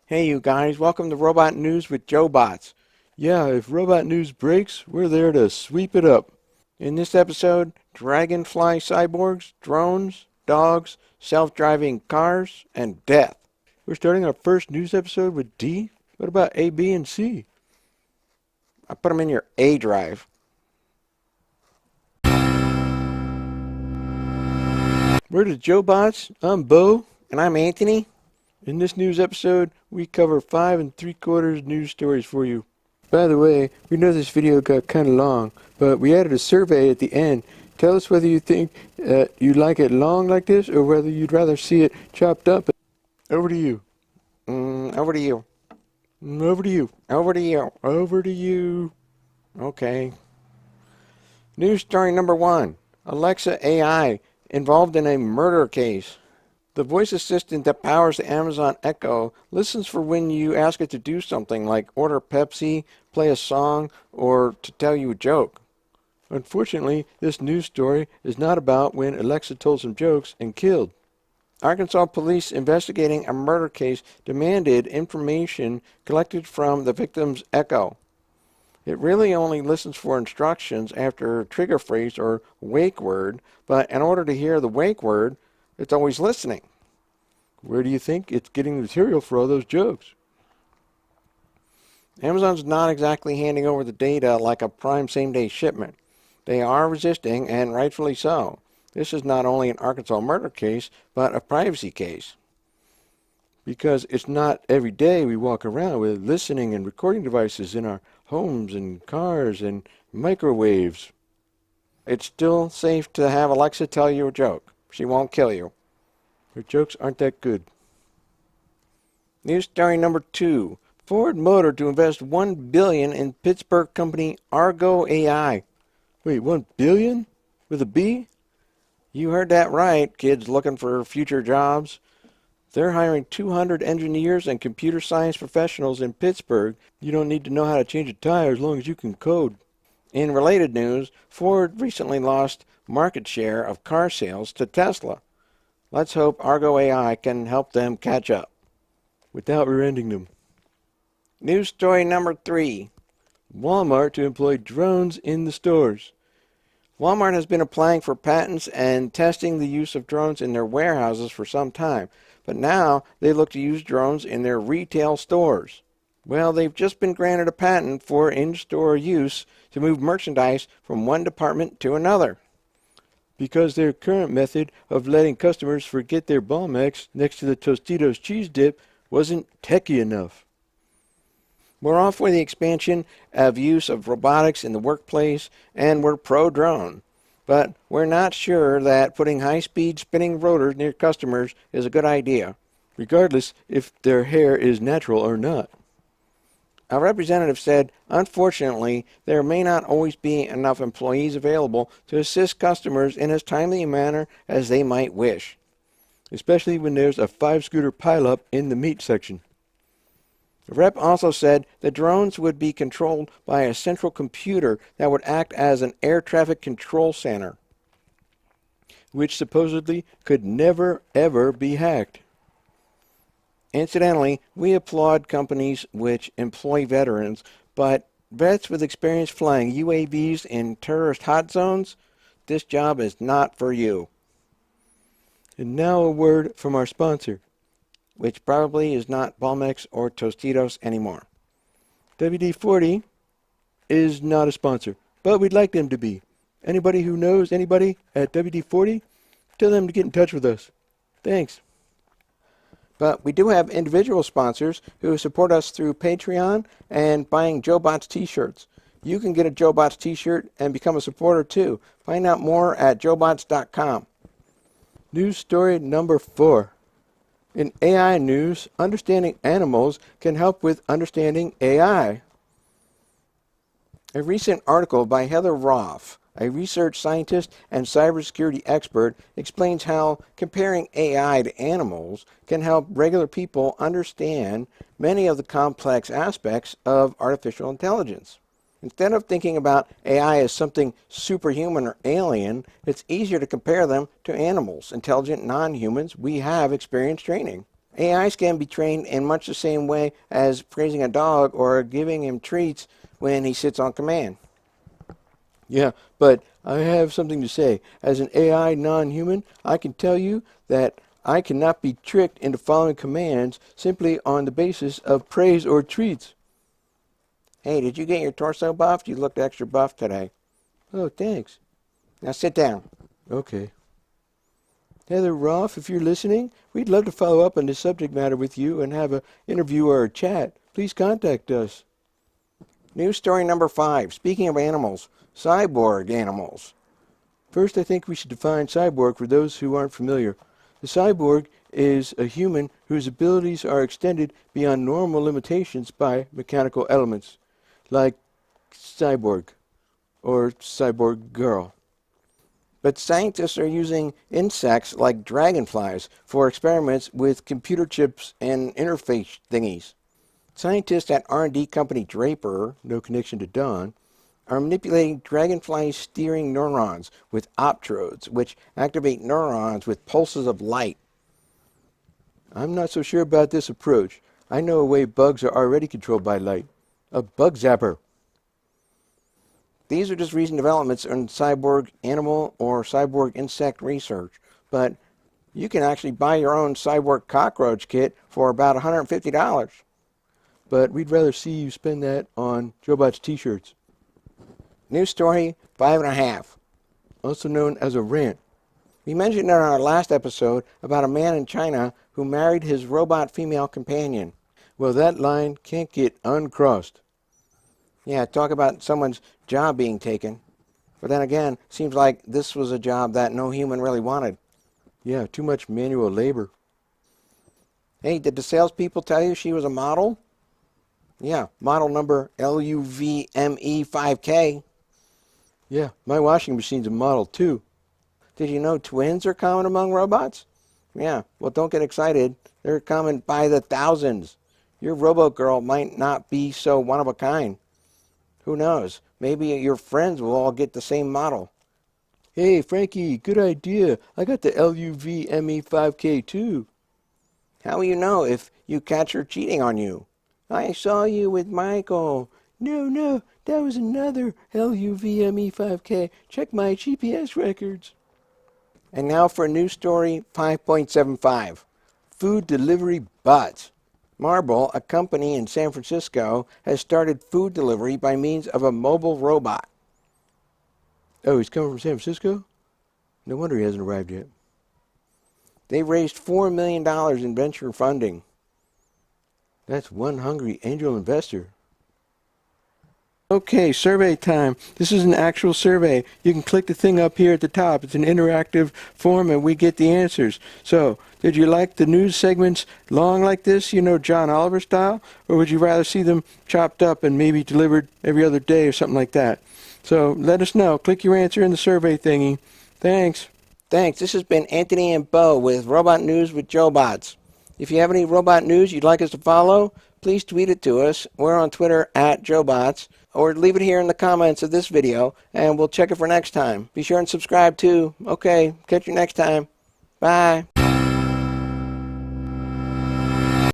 Hey you guys, welcome to Robot News with JoeBots. Yeah, if robot news breaks, we're there to sweep it up. In this episode, dragonfly cyborgs, drones, dogs, self-driving cars, and death. We're starting our first news episode with D. What about A, B, and C? I put them in your A drive. We're the JoeBots. I'm Bo. And I'm Anthony. In this news episode, we cover 5 3/4 news stories for you. By the way, we know this video got kind of long, but we added a survey at the end. Tell us whether you think you like it long like this or whether you'd rather see it chopped up. Over to you. Over to you. Over to you. Over to you. Over to you. Okay. News story number 1. Alexa AI involved in a murder case. The voice assistant that powers the Amazon Echo listens for when you ask it to do something like order Pepsi, play a song, or to tell you a joke. Unfortunately, this news story is not about when Alexa told some jokes and killed. Arkansas police investigating a murder case demanded information collected from the victim's Echo. It really only listens for instructions after a trigger phrase or wake word, but in order to hear the wake word, it's always listening. Where do you think it's getting the material for all those jokes? Amazon's not exactly handing over the data like a Prime same-day shipment. They are resisting, and rightfully so. This is not only an Arkansas murder case, but a privacy case. Because it's not every day we walk around with listening and recording devices in our homes and cars and microwaves. It's still safe to have Alexa tell you a joke. She won't kill you. Her jokes aren't that good. News story number 2. Ford Motor to invest $1 billion in Pittsburgh company Argo AI. Wait, $1 billion? With a B? You heard that right, kids looking for future jobs. They're hiring 200 engineers and computer science professionals in Pittsburgh. You don't need to know how to change a tire as long as you can code. In related news, Ford recently lost market share of car sales to Tesla. Let's hope Argo AI can help them catch up without rear-ending them. News story number 3. Walmart to employ drones in the stores. Walmart has been applying for patents and testing the use of drones in their warehouses for some time, but now they look to use drones in their retail stores. Well, they've just been granted a patent for in-store use to move merchandise from one department to another. Because their current method of letting customers forget their Balmex next to the Tostitos cheese dip wasn't techy enough. We're all for the expansion of use of robotics in the workplace, and we're pro-drone. But we're not sure that putting high-speed spinning rotors near customers is a good idea, regardless if their hair is natural or not. A representative said, unfortunately, there may not always be enough employees available to assist customers in as timely a manner as they might wish, especially when there's a 5-scooter pileup in the meat section. The rep also said the drones would be controlled by a central computer that would act as an air traffic control center, which supposedly could never ever be hacked. Incidentally, we applaud companies which employ veterans, but vets with experience flying UAVs in terrorist hot zones, this job is not for you. And now a word from our sponsor, which probably is not Balmex or Tostitos anymore. WD-40 is not a sponsor, but we'd like them to be. Anybody who knows anybody at WD-40, tell them to get in touch with us. Thanks. But we do have individual sponsors who support us through Patreon and buying JoeBots t-shirts. You can get a JoeBots t-shirt and become a supporter too. Find out more at joebots.com. News story number 4. In AI news, understanding animals can help with understanding AI. A recent article by Heather Roth, a research scientist and cybersecurity expert, explains how comparing AI to animals can help regular people understand many of the complex aspects of artificial intelligence. Instead of thinking about AI as something superhuman or alien, it's easier to compare them to animals, intelligent non-humans we have experience training. AIs can be trained in much the same way as praising a dog or giving him treats when he sits on command. Yeah, but I have something to say. As an AI non-human, I can tell you that I cannot be tricked into following commands simply on the basis of praise or treats. Hey, did you get your torso buffed? You looked extra buff today. Oh, thanks. Now sit down. Okay. Heather Roth, if you're listening, we'd love to follow up on this subject matter with you and have an interview or a chat. Please contact us. News story number 5. Speaking of animals, cyborg animals. First, I think we should define cyborg for those who aren't familiar. The cyborg is a human whose abilities are extended beyond normal limitations by mechanical elements, like cyborg or cyborg girl. But scientists are using insects like dragonflies for experiments with computer chips and interface thingies. Scientists at R&D company Draper, no connection to Don, are manipulating dragonfly steering neurons with optrodes, which activate neurons with pulses of light. I'm not so sure about this approach. I know a way bugs are already controlled by light. A bug zapper. These are just recent developments in cyborg animal or cyborg insect research, but you can actually buy your own cyborg cockroach kit for about $150. But we'd rather see you spend that on JoeBots t-shirts. News story 5.5, also known as a rant. We mentioned in our last episode about a man in China who married his robot female companion. Well, that line can't get uncrossed. Yeah, talk about someone's job being taken. But then again, seems like this was a job that no human really wanted. Yeah, too much manual labor. Hey, did the salespeople tell you she was a model? Yeah, model number LUVME5K. Yeah, my washing machine's a model too. Did you know twins are common among robots? Yeah, well, don't get excited. They're common by the thousands. Your robot girl might not be so one of a kind. Who knows? Maybe your friends will all get the same model. Hey, Frankie, good idea. I got the LUVME5K too. How will you know if you catch her cheating on you? I saw you with Michael. No, that was another LUVME5K. Check my GPS records. And now for news story 5.75. Food delivery bots. Marble, a company in San Francisco, has started food delivery by means of a mobile robot. Oh, he's coming from San Francisco? No wonder he hasn't arrived yet. They raised $4 million in venture funding. That's one hungry angel investor. Okay, survey time. This is an actual survey. You can click the thing up here at the top. It's an interactive form and we get the answers. So, did you like the news segments long like this, you know, John Oliver style? Or would you rather see them chopped up and maybe delivered every other day or something like that? So, let us know. Click your answer in the survey thingy. Thanks. Thanks. This has been Anthony and Bo with Robot News with JoeBots. If you have any robot news you'd like us to follow, please tweet it to us. We're on Twitter at JoeBots, or leave it here in the comments of this video, and we'll check it for next time. Be sure and subscribe too. Okay, catch you next time. Bye.